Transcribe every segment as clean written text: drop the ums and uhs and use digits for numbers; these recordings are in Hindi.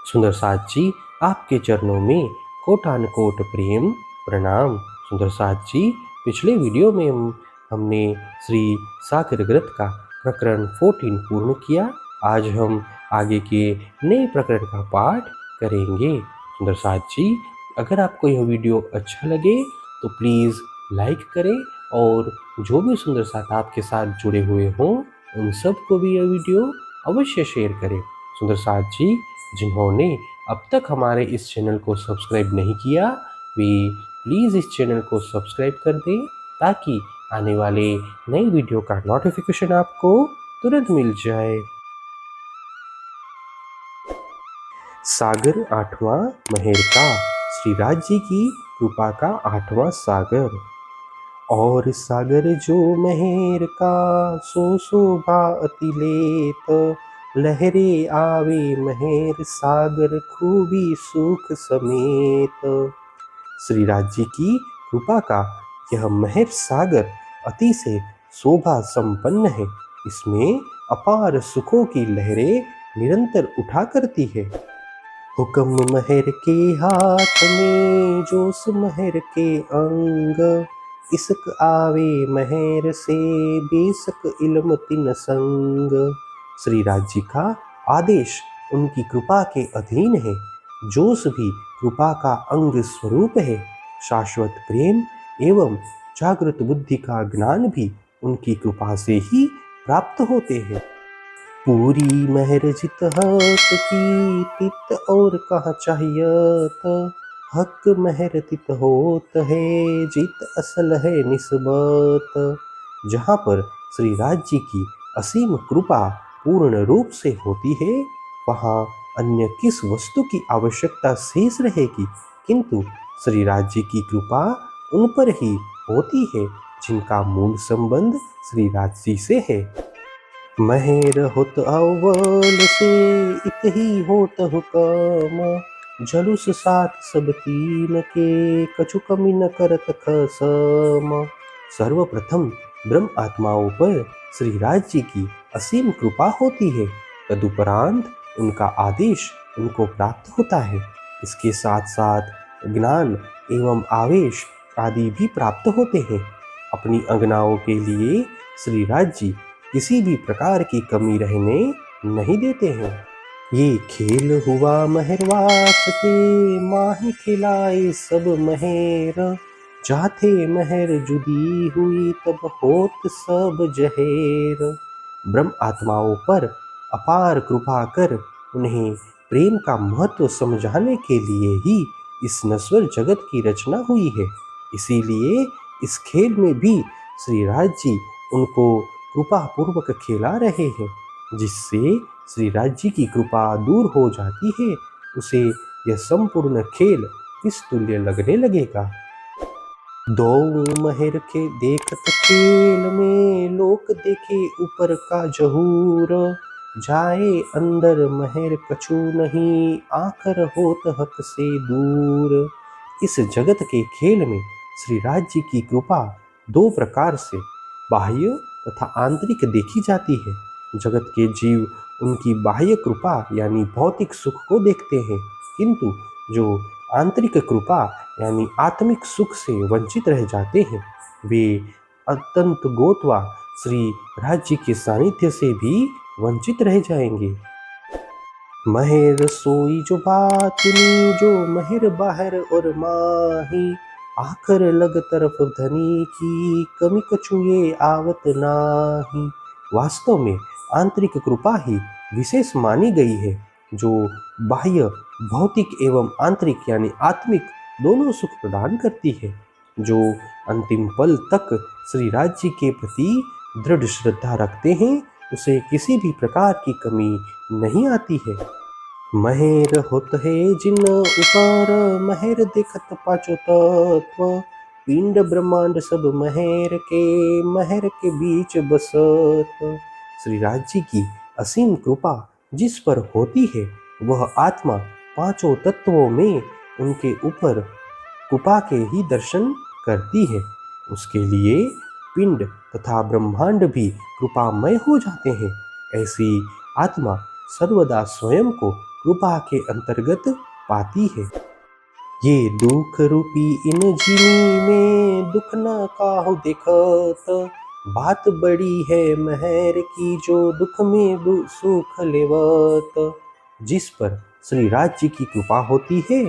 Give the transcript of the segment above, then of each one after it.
सुंदर साथ जी, आपके चरणों में कोटानुकोट प्रेम प्रणाम। सुंदर साथ जी, पिछले वीडियो में हमने श्री सागर ग्रंथ का प्रकरण 14 पूर्ण किया। आज हम आगे के नए प्रकरण का पाठ करेंगे। सुंदर साथ जी, अगर आपको यह वीडियो अच्छा लगे तो प्लीज़ लाइक करें और जो भी सुंदर साथ आपके साथ जुड़े हुए हों उन सबको भी यह वीडियो अवश्य शेयर करें। सुंदर साथ जी, जिन्होंने अब तक हमारे इस चैनल को सब्सक्राइब नहीं किया वे प्लीज़ इस चैनल को सब्सक्राइब कर दें ताकि आने वाले नई वीडियो का नोटिफिकेशन आपको तुरंत मिल जाए। सागर आठवां महेर का, श्री राज जी की कृपा का आठवां सागर। और सागर जो महेर का सो शोभा अति लेत, लहरे आवे महेर सागर खूबी सुख समेत। श्री राज जी की कृपा का यह महेर सागर अति से शोभा संपन्न है। इसमें अपार सुखों की लहरें निरंतर उठा करती है। हुक्म महर के हाथ में जोश महर के अंग, इसक आवे महर से बेसक इल्म तिन संग। श्री राज जी का आदेश उनकी कृपा के अधीन है। जोश भी कृपा का अंग स्वरूप है। शाश्वत प्रेम एवं जागृत बुद्धि का ज्ञान भी उनकी कृपा से ही प्राप्त होते हैं। पूरी महर जित हक की तित और कहाँ चाहियत, हक महर तित होत है जित असल है निस्बत। जहाँ पर श्री राज जी की असीम कृपा पूर्ण रूप से होती है वहाँ अन्य किस वस्तु की आवश्यकता शेष रहेगी, किंतु श्री राज जी की कृपा उन पर ही होती है जिनका मूल संबंध श्री राज जी से है। महेर होत अव्वल से इत ही होत हुकम, जलुस साथ सब तीन के कछु कमी न करत खसम। सर्वप्रथम ब्रह्म आत्माओं पर श्री राज जी की असीम कृपा होती है, तदुपरांत उनका आदेश उनको प्राप्त होता है। इसके साथ साथ ज्ञान एवं आवेश आदि भी प्राप्त होते हैं। अपनी अंगनाओं के लिए श्री राज जी किसी भी प्रकार की कमी रहने नहीं देते हैं। ये खेल हुआ महरवास के माही खिलाए सब महेर, जाथे महर जुदी हुई तब होत सब जहेर। ब्रह्म आत्माओं पर अपार कृपा कर उन्हें प्रेम का महत्व समझाने के लिए ही इस नश्वर जगत की रचना हुई है। इसीलिए इस खेल में भी श्री राज जी उनको कृपा पूर्वक खेला रहे हैं। जिससे श्री राज जी की कृपा दूर हो जाती है उसे यह संपूर्ण खेल किस तुल्य लगने लगेगा। दो महर के देखत खेल में लोक देखे ऊपर का जहूर, जाए अंदर महर कछु नहीं आकर होत हक से दूर। इस जगत के खेल में श्री राज जी की कृपा दो प्रकार से बाह्य तथा आंतरिक देखी जाती है। जगत के जीव उनकी बाह्य कृपा यानी भौतिक सुख को देखते हैं, किंतु जो आंतरिक कृपा यानी आत्मिक सुख से वंचित रह जाते हैं वे अत्यंत गोतवा श्री राज जी के सानिध्य से भी वंचित रह जाएंगे। महेर सोई जो बातुनी जो महर बाहर और माही, आखर लग तरफ धनी की कमी कछु ये आवत नाही। वास्तव में आंतरिक कृपा ही विशेष मानी गई है जो बाह्य भौतिक एवं आंतरिक यानी आत्मिक दोनों सुख प्रदान करती है। जो अंतिम पल तक श्री राज जी के प्रति दृढ़ श्रद्धा रखते हैं उसे किसी भी प्रकार की कमी नहीं आती है। महेर होत है जिन ऊपर महेर देखत पाचो तत्व, पिंड ब्रह्मांड सब महेर के बीच बसत। श्री राज जी की असीम कृपा जिस पर होती है वह आत्मा पांचों तत्वों में उनके ऊपर कृपा के ही दर्शन करती है। उसके लिए पिंड तथा ब्रह्मांड भी कृपामय हो जाते हैं। ऐसी आत्मा सर्वदा स्वयं को कृपा के अंतर्गत पाती है। ये दुख रूपी इन जीनी में दुख न काहू देखत, बात बड़ी है मेहर की जो दुख में सुख लेवत। जिस पर श्री राज जी की कृपा होती है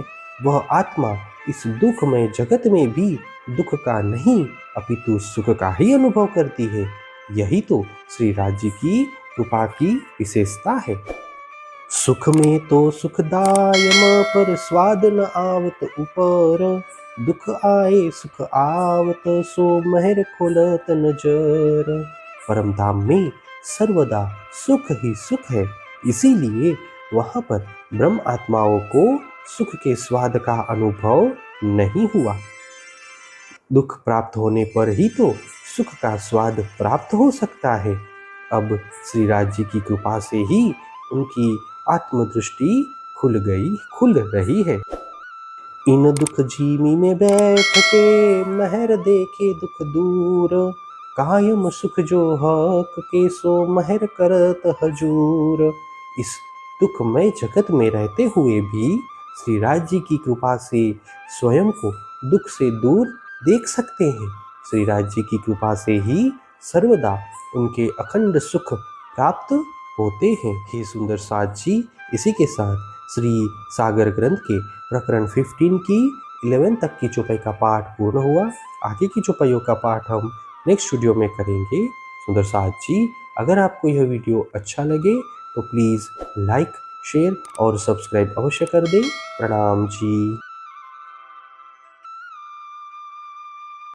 वह आत्मा इस दुखमय जगत में भी दुख का नहीं अपितु सुख का ही अनुभव करती है। यही तो श्री राज जी की कृपा की विशेषता है। सुख में तो सुखदायम पर स्वाद न आवत ऊपर, दुख आए सुख आवत सो महर खोलत नजर। परम धाम में सर्वदा सुख ही सुख है, इसीलिए वहां पर ब्रह्म आत्माओं को सुख के स्वाद का अनुभव नहीं हुआ। दुख प्राप्त होने पर ही तो सुख का स्वाद प्राप्त हो सकता है। अब श्री राज जी की कृपा से ही उनकी आत्मदृष्टि खुल रही है। इन दुख जीमी में बैठ के महर देखे दुख दूर, कायम सुख जो हक के सो महर करत हजूर। इस दुखमय जगत में रहते हुए भी श्री राज जी की कृपा से स्वयं को दुख से दूर देख सकते हैं। श्री राज जी की कृपा से ही सर्वदा उनके अखंड सुख प्राप्त होते हैं। हे सुंदर साथ जी, इसी के साथ श्री सागर ग्रंथ के प्रकरण 15 की 11 तक की चौपाई का पाठ पूर्ण हुआ। आगे की चौपाइयों का पाठ हम नेक्स्ट वीडियो में करेंगे। सुंदर साथ जी, अगर आपको यह वीडियो अच्छा लगे तो प्लीज़ लाइक, शेयर और सब्सक्राइब अवश्य कर दें। प्रणाम जी।